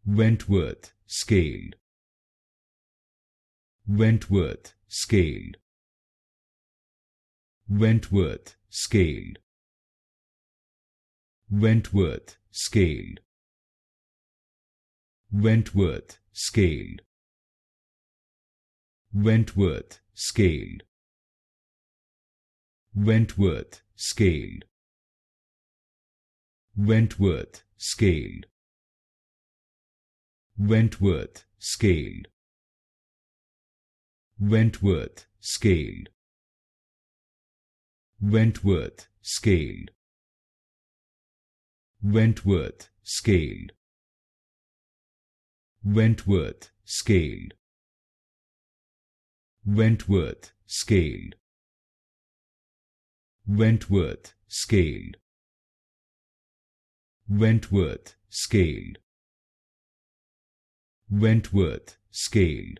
Wentworth Scale. Wentworth Scale. Wentworth Scale. Wentworth Scale. Wentworth Scale. Wentworth Scale. Wentworth Scale. Wentworth Scale. Wentworth Scale. Wentworth Scale. Wentworth Scale. Wentworth Scale. Wentworth Scale. Wentworth Scale. Wentworth Scale. Wentworth Scale. Wentworth Scale.